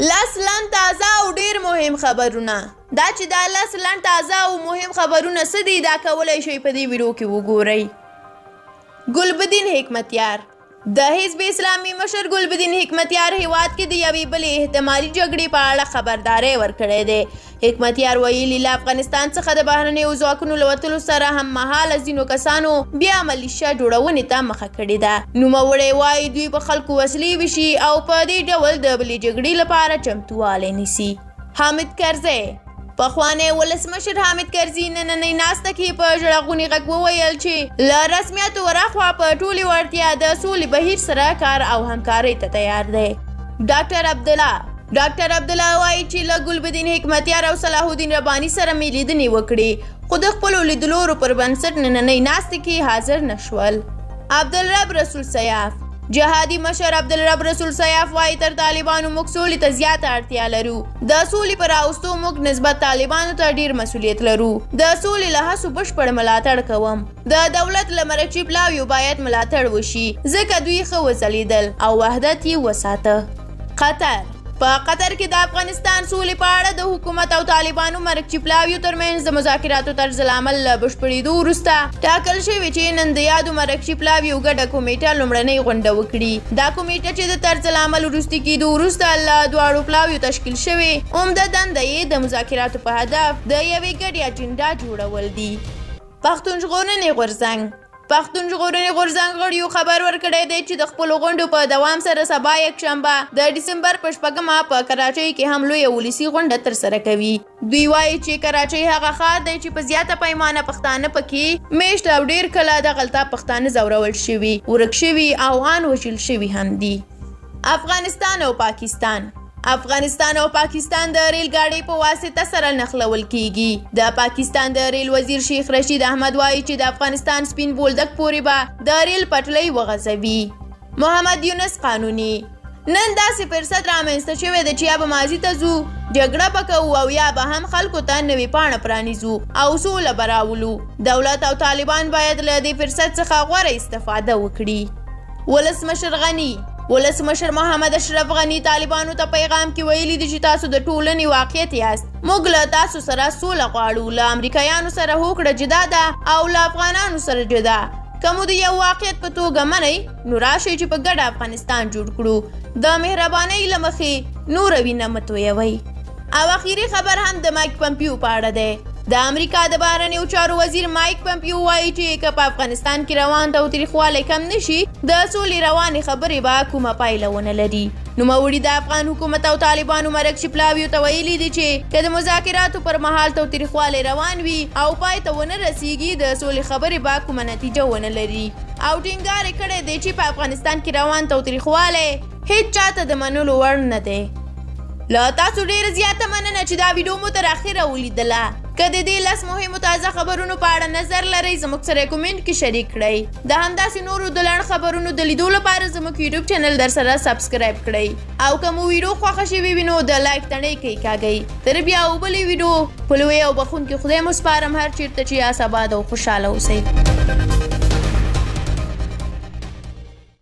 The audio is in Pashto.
لس لن تازه او ډیر مهم خبرونه دا چې دا لس لن تازه او مهم خبرونه څه دي دا کولی شئ په دې ویډیو کې وګورئ. ګلبدین حکمتیار د حزب اسلامي مشر ګلبدین حکمتیار هیواد کې د یوې بلې احتمالي جګړې په اړه خبرداری ورکړی دی. حکمتیار ویلي له افغانستان څخه د بهرنیو ځواکونو له وتلو سره هممهاله ځینو کسانو بیا ملیشیا جوړونې ته مخه کړې ده. نوموړی وایي دوی په خلکو وسلې ویشي او په دې ډول د بلې جګړې لپاره چمتووالی نیسي. حامد کرزی پخوانی ولسمشر حامد کرزي نننۍ ناسته کې په ژړغوني غږ وویل چې له رسمیاتو ورهاخوا په ټولې وړتیا د سولې بهیر سره کار او همکارۍ ته تیار دی. ډاکټر عبدالله وایي چې له ګلبدین حکمتیار او صلاح الدین رباني سره مې لیدنې وکړې خو د خپلو لیدلورو پر بنسټ نننۍ ناستې کې حاضر نشول. عبدالرب رسول سیاف جهادي مشر عبدالرب رسول سیاف وایي تر طالبانو موږ سولې ته زیاته اړتیا لرو. د سولې په راوستو موږ نسبت طالبانو ته ډیر مسؤلیت لرو. د سولې له هڅو بشپړ ملاتړ کوم. د دولت له مرکچي پلاویو باید ملاتړ وشي ځکه دوی ښه وځلیدل او وحدت یې وساته. قطر په قطر کې د افغانستان سولې په اړه د حکومت او طالبانو مرکچي پلاویو ترمنځ د مذاکراتو طرز العمل له بشپړېدو وروسته ټاکل شوي چې نن د یادو مرکچي پلاویو ګډه کمیټه لومړنۍ غونډه وکړي. دا کمیټه چې د طرز العمل وروستي کېدو وروسته له دواړو پلاویو تشکیل شوې عمده دنده یې د مذاکراتو په هدف د یوې ګډې اجنډا جوړول دي. پښتون ژغورنې غورځنګ غړیو خبر ورکړی دی چې د خپلو غونډو په دوام سره سبا یکشنبه د ډسمبر په 6 په کراچۍ کې هم لویه ولسي غونډه ترسره کوي. دوی وایي چې کراچۍ هغه ښار دی چې په زیاته پیمانه پښتانه پکې میشت او ډیر کله دغلته پښتانه ځورول شوي ورک شوي او ان وژل شوي هم دي. افغانستان او پاکستان د ریل ګاډۍ په واسطه سره نښلول کیږي. د پاکستان د ریل وزیر شیخ رشید احمد وایي چې د افغانستان سپین بولدک پورې به د ریل پټلۍ وغځوي. محمد یونس قانوني نن داسې فرصت رامنځته شوی دی چې یا به ماضي ته ځو جګړه به کوو او یا به هم خلکو ته نوې پاڼه پرانیزو او سوله به راولو. دولت او طالبان باید له دې فرصت څخه غوره استفاده وکړي. ولسمشر محمد اشرف غني طالبانو ته پیغام کې ویلي دي چې تاسو د ټولنې واقعیت یاست. موږ له تاسو سره سوله غواړو. له امریکایانو سره هوکړه جدا ده او له افغانانو سره جدا. که مو د یو واقعیت په توګه منئ نو راشئ چې په ګډه افغانستان جوړ کړو. د مهربانۍ له مخې نوره وینه مه تویوئ. او اخیری خبر هم د مایک پمپیو په اړه دی. د امریکا د بهرنیو چارو وزیر مایک پمپیو وایي چې که په افغانستان کې روان تاوتریخوالی کم نشي د سولې روانې خبرې به کومه پایله ونه لري. نوموړي د افغان حکومت او طالبانو مرکچي پلاویو ته ویلي دي چې که د مذاکراتو پر مهال تاوتریخوالی روان وي او پای ته ونه رسیږي د سولې خبرې به کومه نتیجه ونه لري. او ټینګار یې کړی دی چې په افغانستان کې روان تاوتریخوالی هیڅ چاته د منلو وړ نه دی. له تاسو ډیره زیاته مننه چې دا ویډیو مو تر اخره ولیدله. که د دې 10 مهمو تازه خبرونو په اړه نظر لرئ زموږ سره کومنټ کې شریک کړئ. د همداسې نورو د لنډ خبرونو د لیدو لپاره زموږ یوټیوب چینل در سره سبسکرایب کړئ او که مو ویډیو خوښه شوې وي نو د لایک تڼۍ کېکاږئ. تر بیا او بلې ویډیو په لوی او بخښونکي خدای مو سپارم. هر چیرته چې یاست آباد او خوشحاله اوسئ.